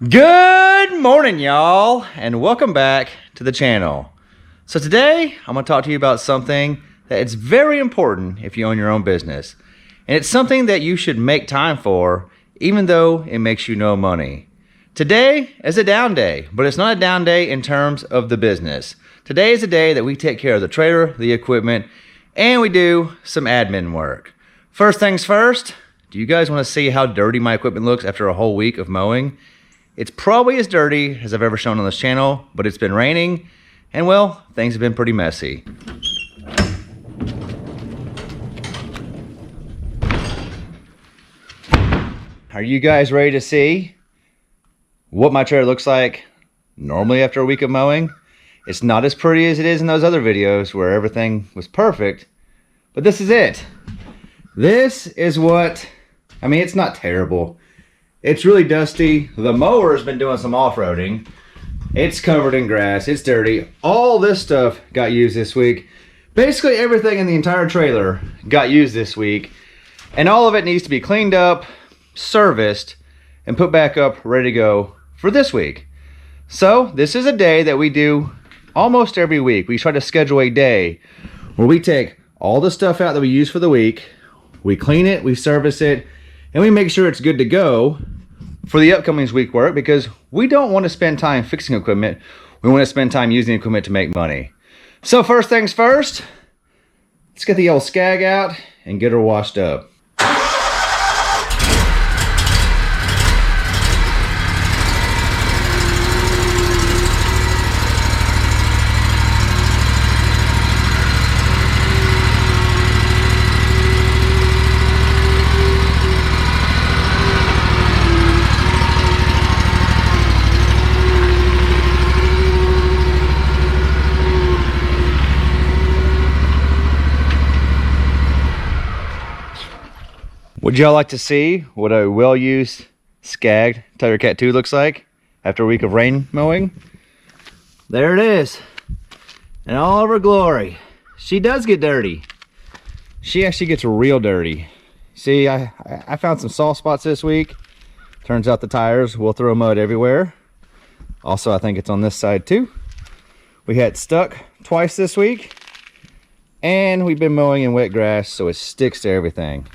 Good morning, y'all, and welcome back to the channel. So today, I'm going to talk to you about something that is very important if you own your own business. And it's something that you should make time for, even though it makes you no money. Today is a down day, but it's not a down day in terms of the business. Today is a day that we take care of the trailer, the equipment, and we do some admin work. First things first, do you guys want to see how dirty my equipment looks after a whole week of mowing? It's probably as dirty as I've ever shown on this channel, but it's been raining, and well, things have been pretty messy. Are you guys ready to see what my trailer looks like normally after a week of mowing? It's not as pretty as it is in those other videos where everything was perfect, but this is it. This is what, I mean, it's not terrible. It's really dusty. The mower has been doing some off-roading. It's covered in grass. It's dirty. All this stuff got used this week. Basically everything in the entire trailer got used this week. And all of it needs to be cleaned up, serviced, and put back up ready to go for this week. So this is a day that we do almost every week. We try to schedule a day where we take all the stuff out that we use for the week. We clean it, we service it, and we make sure it's good to go for the upcoming week work, because we don't want to spend time fixing equipment. We want to spend time using equipment to make money. So first things first, let's get the old skag out and get her washed up. Would y'all like to see what a well-used Skag Tiger Cat 2 looks like after a week of rain mowing? There it is, in all of her glory. She does get dirty. She actually gets real dirty. See, I found some soft spots this week. Turns out the tires will throw mud everywhere. Also, I think it's on this side too. We had stuck twice this week, and we've been mowing in wet grass, so it sticks to everything.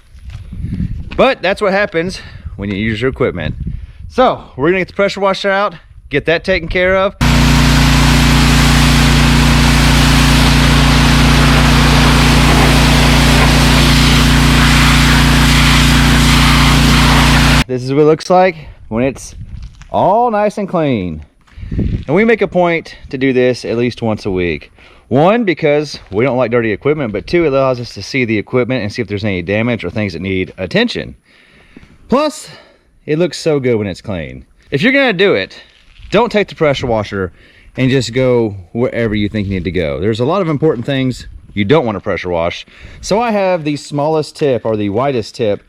But that's what happens when you use your equipment. So we're gonna get the pressure washer out, get that taken care of. This is what it looks like when it's all nice and clean. And we make a point to do this at least once a week. One, because we don't like dirty equipment, but two, it allows us to see the equipment and see if there's any damage or things that need attention. Plus, it looks so good when it's clean. If you're gonna do it, don't take the pressure washer and just go wherever you think you need to go. There's a lot of important things you don't want to pressure wash. So I have the smallest tip, or the widest tip,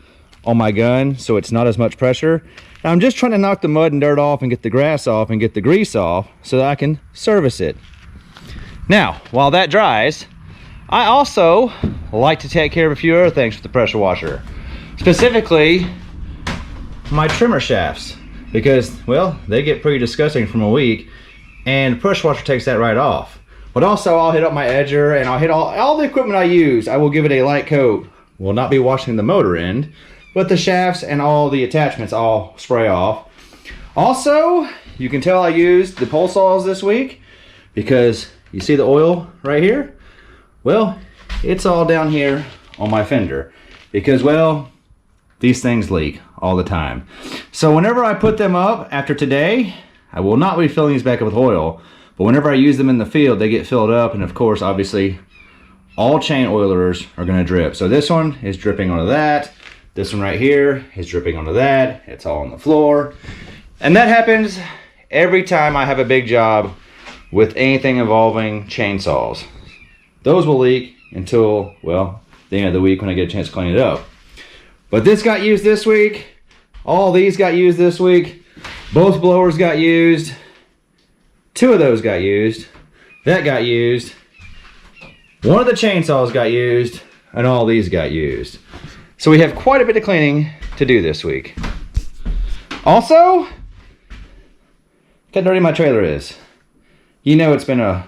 on my gun, so it's not as much pressure. Now I'm just trying to knock the mud and dirt off and get the grass off and get the grease off so that I can service it. Now, while that dries, I also like to take care of a few other things with the pressure washer. Specifically, my trimmer shafts. Because, well, they get pretty disgusting from a week, and the pressure washer takes that right off. But also, I'll hit up my edger, and I'll hit all the equipment I use. I will give it a light coat. Will not be washing the motor end, but the shafts and all the attachments all spray off. Also, you can tell I used the pole saws this week, because you see the oil right here? Well, it's all down here on my fender because, well, these things leak all the time. So whenever I put them up after today, I will not be filling these back up with oil, but whenever I use them in the field, they get filled up, and of course, obviously, all chain oilers are gonna drip. So this one is dripping onto that. This one right here is dripping onto that. It's all on the floor. And that happens every time I have a big job with anything involving chainsaws. Those will leak until, well, the end of the week when I get a chance to clean it up. But this got used this week. All these got used this week. Both blowers got used. Two of those got used. That got used. One of the chainsaws got used, and all these got used. So we have quite a bit of cleaning to do this week. Also, Look how dirty my trailer is. You know it's been a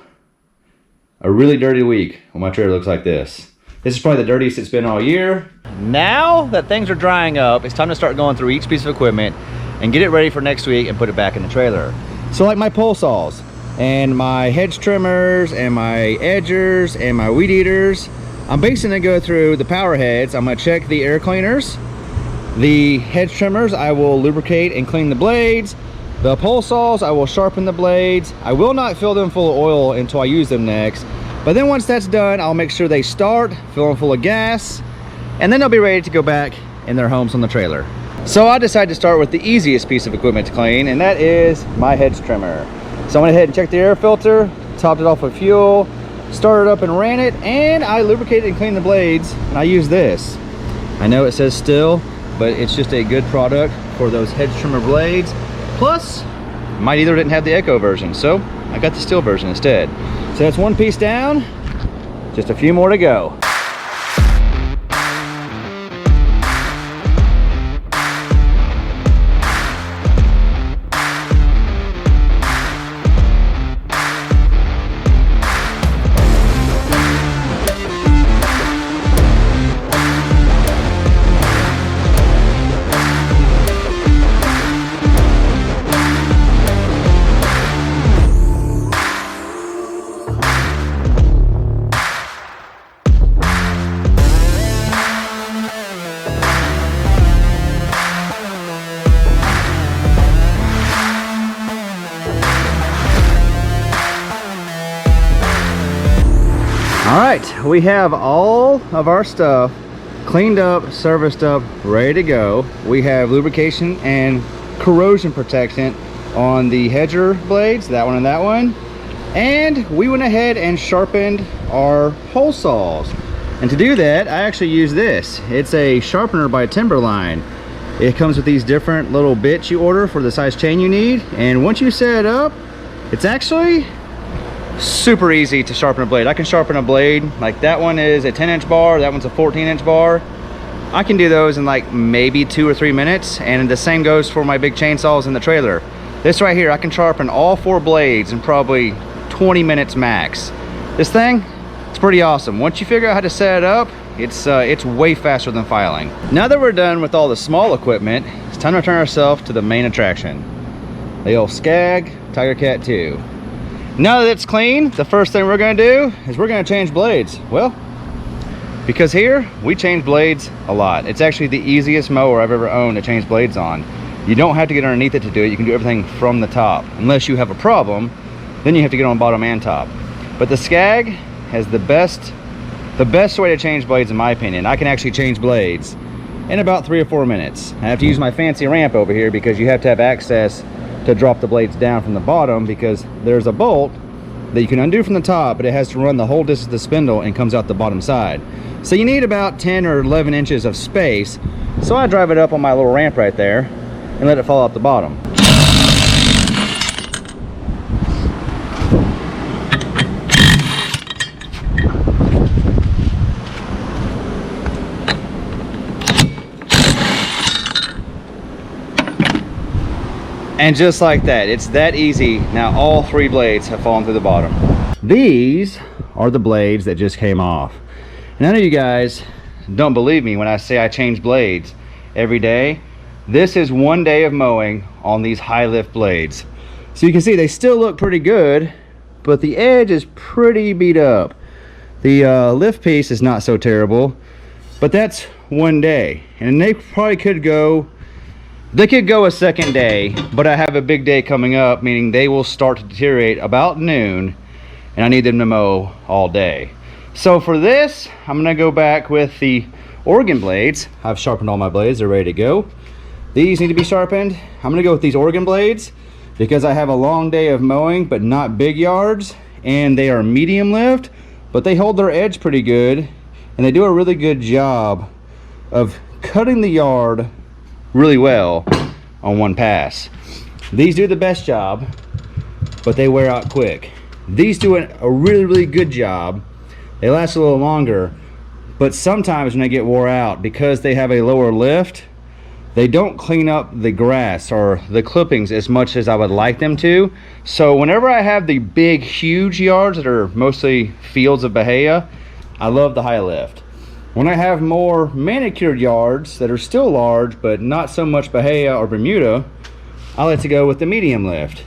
really dirty week when my trailer looks like this. This is probably the dirtiest it's been all year. Now that things are drying up, it's time to start going through each piece of equipment and get it ready for next week and put it back in the trailer. So like my pole saws and my hedge trimmers and my edgers and my weed eaters, I'm basically gonna go through the power heads. I'm gonna check the air cleaners. The hedge trimmers, I will lubricate and clean the blades. The pole saws, I will sharpen the blades. I will not fill them full of oil until I use them next. But then once that's done, I'll make sure they start, fill them full of gas, and then they'll be ready to go back in their homes on the trailer. So I decided to start with the easiest piece of equipment to clean, and that is my hedge trimmer. So I went ahead and checked the air filter, topped it off with fuel, started up and ran it, and I lubricated and cleaned the blades, and I use this. I know it says still, but it's just a good product for those hedge trimmer blades. Plus, my dealer didn't have the Echo version, so I got the steel version instead. So that's one piece down, just a few more to go. All right, we have all of our stuff cleaned up, serviced up, ready to go. We have lubrication and corrosion protection on the hedger blades, that one and that one. And we went ahead and sharpened our hole saws. And to do that, I actually use this. It's a Sharpener by Timberline. It comes with these different little bits you order for the size chain you need. And once you set it up, it's actually super easy to sharpen a blade. I can sharpen a blade, like that one is a 10-inch bar, that one's a 14-inch bar. I can do those in like maybe 2 or 3 minutes, and the same goes for my big chainsaws in the trailer. This right here, I can sharpen all 4 blades in probably 20 minutes max. This thing, it's pretty awesome. Once you figure out how to set it up, it's way faster than filing. Now that we're done with all the small equipment, it's time to turn ourselves to the main attraction, the old Skag Tiger Cat 2. Now that it's clean, the first thing we're gonna do is we're gonna change blades. Well, because here, we change blades a lot. It's actually the easiest mower I've ever owned to change blades on. You don't have to get underneath it to do it. You can do everything from the top. Unless you have a problem, then you have to get on bottom and top. But the Skag has the best way to change blades in my opinion. I can actually change blades in about 3 or 4 minutes. I have to use my fancy ramp over here because you have to have access to drop the blades down from the bottom, because there's a bolt that you can undo from the top, but it has to run the whole distance of the spindle and comes out the bottom side. So you need about 10 or 11 inches of space. So I drive it up on my little ramp right there and let it fall out the bottom. And just like that, it's that easy. Now all 3 blades have fallen through the bottom. These are the blades that just came off. And I know you guys don't believe me when I say I change blades every day. This is 1 day of mowing on these high lift blades. So you can see they still look pretty good, but the edge is pretty beat up. The lift piece is not so terrible, but that's 1 day. And they probably could go a second day, but I have a big day coming up, meaning they will start to deteriorate about noon, and I need them to mow all day. So for this, I'm gonna go back with the Oregon blades. I've sharpened all my blades, they're ready to go. These need to be sharpened. I'm gonna go with these Oregon blades because I have a long day of mowing, but not big yards, and they are medium lift, but they hold their edge pretty good, and they do a really good job of cutting the yard really well on one pass. These do the best job, but they wear out quick. These do a really good job. They last a little longer, but sometimes when they get wore out, because they have a lower lift, they don't clean up the grass or the clippings as much as I would like them to. So whenever I have the big, huge yards that are mostly fields of Bahia, I love the high lift. When I have more manicured yards that are still large, but not so much Bahia or Bermuda, I like to go with the medium lift.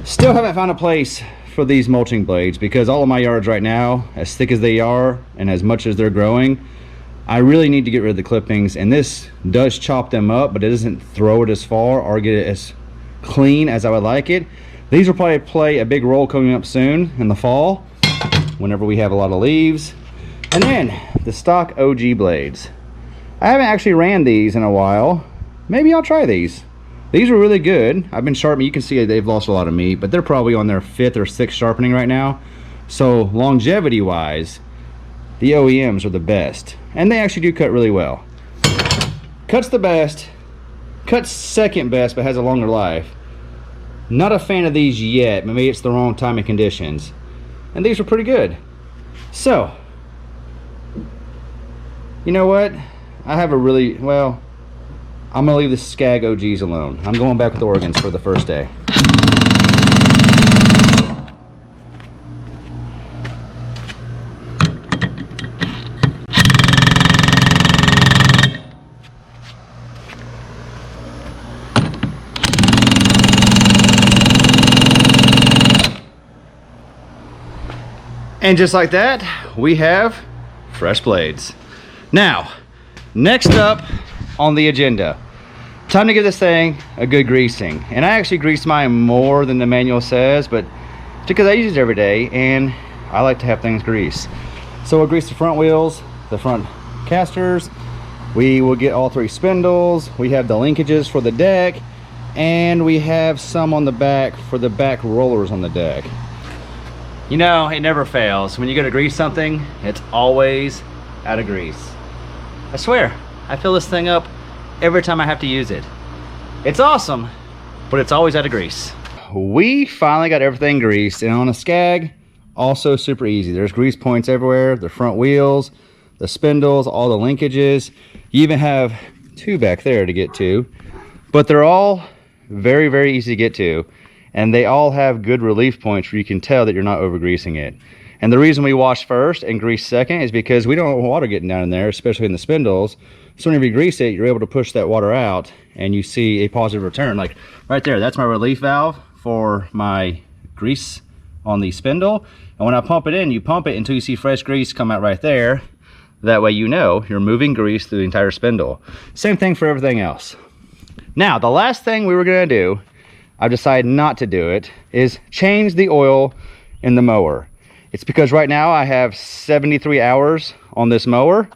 Still haven't found a place for these mulching blades because all of my yards right now, as thick as they are and as much as they're growing, I really need to get rid of the clippings, and this does chop them up, but it doesn't throw it as far or get it as clean as I would like it. These will probably play a big role coming up soon in the fall whenever we have a lot of leaves. And then the stock OG blades. I haven't actually ran these in a while. Maybe I'll try these. These were really good. I've been sharpening. You can see they've lost a lot of meat, but they're probably on their 5th or 6th sharpening right now. So longevity wise, the OEMs are the best, and they actually do cut really well. Cuts the best, cuts second best, but has a longer life. Not a fan of these yet. Maybe it's the wrong time and conditions. And these were pretty good. So, you know what? I have a really, well, I'm gonna leave the Skag OGs alone. I'm going back with Oregons for the first day. And just like that, we have fresh blades. Now, next up on the agenda, time to give this thing a good greasing. And I actually grease mine more than the manual says, but it's because I use it every day and I like to have things greased. So we'll grease the front wheels, the front casters. We will get all 3 spindles. We have the linkages for the deck, and we have some on the back for the back rollers on the deck. You know, it never fails. When you go to grease something, it's always out of grease. I swear, I fill this thing up every time I have to use it. It's awesome, but it's always out of grease. We finally got everything greased, and on a Skag, also super easy. There's grease points everywhere, the front wheels, the spindles, all the linkages. You even have 2 back there to get to, but they're all very, very easy to get to. And they all have good relief points where you can tell that you're not over greasing it. And the reason we wash first and grease second is because we don't want water getting down in there, especially in the spindles. So whenever you grease it, you're able to push that water out and you see a positive return. Like right there, that's my relief valve for my grease on the spindle. And when I pump it in, you pump it until you see fresh grease come out right there. That way you know you're moving grease through the entire spindle. Same thing for everything else. Now, the last thing we were gonna do, I've decided not to do it, is change the oil in the mower. It's because right now I have 73 hours on this mower,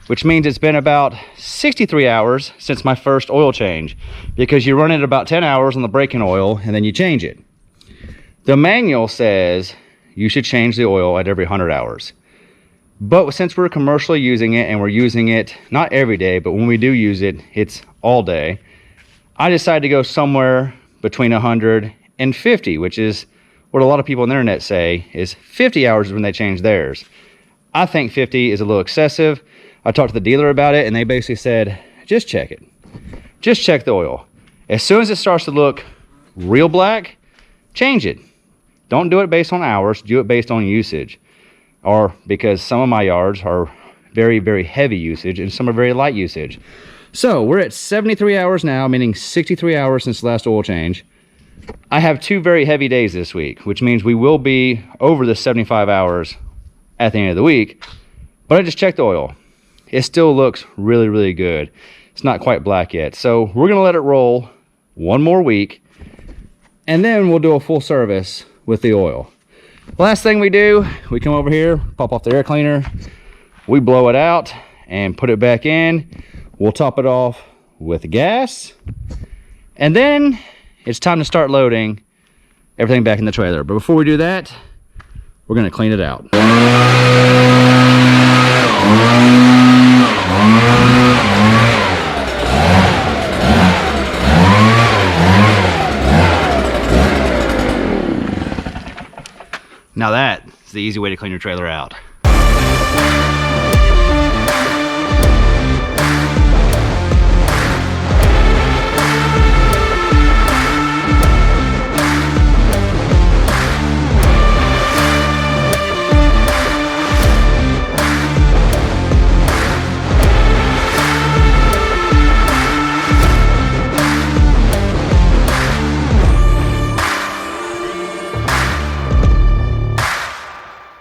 which means it's been about 63 hours since my first oil change, because you run it about 10 hours on the braking oil and then you change it. The manual says you should change the oil at every 100 hours. But since we're commercially using it and we're using it not every day, but when we do use it, it's all day, I decided to go somewhere between 100 and 50, which is what a lot of people on the internet say is 50 hours when they change theirs. I think 50 is a little excessive. I talked to the dealer about it and they basically said, just check it. Just check the oil. As soon as it starts to look real black, change it. Don't do it based on hours, do it based on usage. Or because some of my yards are very, very heavy usage and some are very light usage. So we're at 73 hours now, meaning 63 hours since the last oil change. I have 2 very heavy days this week, which means we will be over the 75 hours at the end of the week. But I just checked the oil. It still looks really, really good. It's not quite black yet. So we're gonna let it roll 1 more week, and then we'll do a full service with the oil. Last thing we do, we come over here, pop off the air cleaner, we blow it out and put it back in. We'll top it off with gas, and then it's time to start loading everything back in the trailer. But before we do that, we're gonna clean it out. Now that's the easy way to clean your trailer out.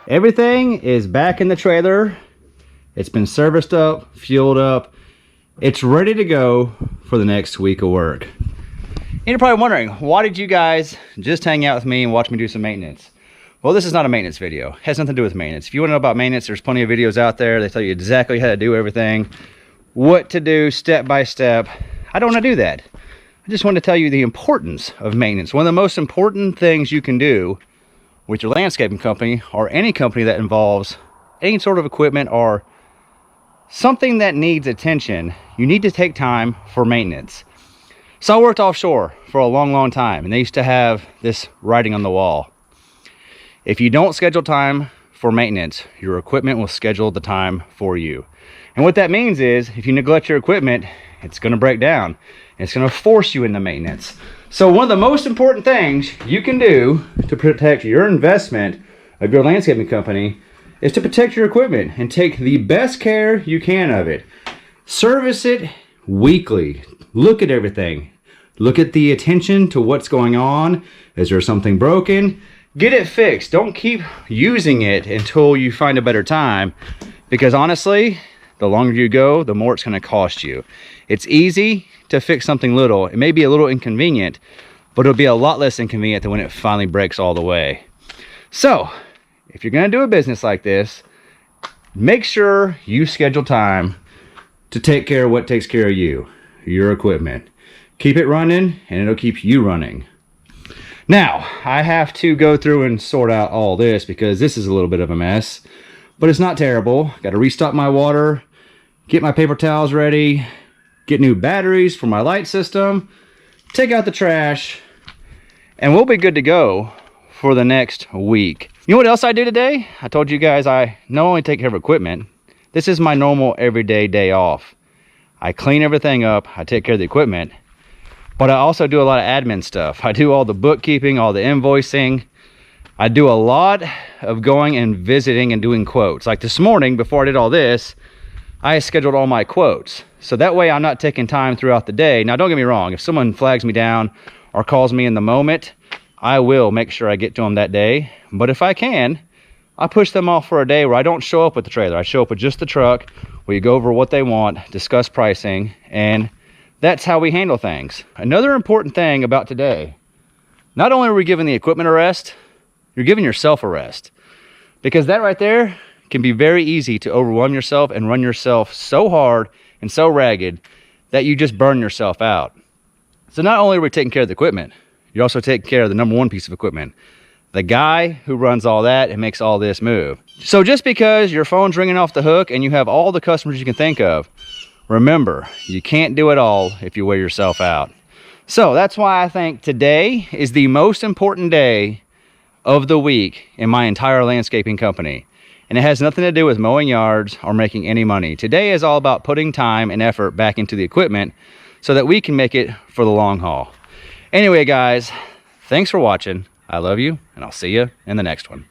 Everything is back in the trailer. It's been serviced up, fueled up. It's ready to go for the next week of work. And you're probably wondering, why did you guys just hang out with me and watch me do some maintenance? Well, this is not a maintenance video. It has nothing to do with maintenance. If you want to know about maintenance, there's plenty of videos out there. They tell you exactly how to do everything, what to do step by step. I don't want to do that. I just want to tell you the importance of maintenance. One of the most important things you can do with your landscaping company or any company that involves any sort of equipment or something that needs attention, you need to take time for maintenance. So I worked offshore for a long time, and they used to have this writing on the wall. If you don't schedule time for maintenance, your equipment will schedule the time for you. And what that means is, if you neglect your equipment, it's going to break down. And it's going to force you into maintenance. So one of the most important things you can do to protect your investment of your landscaping company is to protect your equipment and take the best care you can of it. Service it weekly. Look at everything. Look at the attention to what's going on. Is there something broken? Get it fixed. Don't keep using it until you find a better time, because honestly, the longer you go, the more it's going to cost you. It's easy to fix something little. It may be a little inconvenient, but it'll be a lot less inconvenient than when it finally breaks all the way. So, if you're going to do a business like this, make sure you schedule time to take care of what takes care of you, your equipment. Keep it running, and it'll keep you running. Now, I have to go through and sort out all this because this is a little bit of a mess, but it's not terrible. Got to restock my water, get my paper towels ready, get new batteries for my light system, take out the trash, and we'll be good to go for the next week. You know what else I do today? I told you guys I not only take care of equipment, this is my normal everyday day off. I clean everything up, I take care of the equipment, but I also do a lot of admin stuff. I do all the bookkeeping, all the invoicing. I do a lot of going and visiting and doing quotes. Like this morning, before I did all this, I scheduled all my quotes. So that way I'm not taking time throughout the day. Now don't get me wrong, if someone flags me down or calls me in the moment, I will make sure I get to them that day. But if I can, I push them off for a day where I don't show up with the trailer. I show up with just the truck. We go over what they want, discuss pricing, and that's how we handle things. Another important thing about today, not only are we giving the equipment a rest, you're giving yourself a rest. Because that right there can be very easy to overwhelm yourself and run yourself so hard and so ragged that you just burn yourself out. So not only are we taking care of the equipment, you're also taking care of the number one piece of equipment, the guy who runs all that and makes all this move. So just because your phone's ringing off the hook and you have all the customers you can think of, remember, you can't do it all if you wear yourself out. So that's why I think today is the most important day of the week in my entire landscaping company. And it has nothing to do with mowing yards or making any money. Today is all about putting time and effort back into the equipment so that we can make it for the long haul. Anyway, guys, thanks for watching. I love you, and I'll see you in the next one.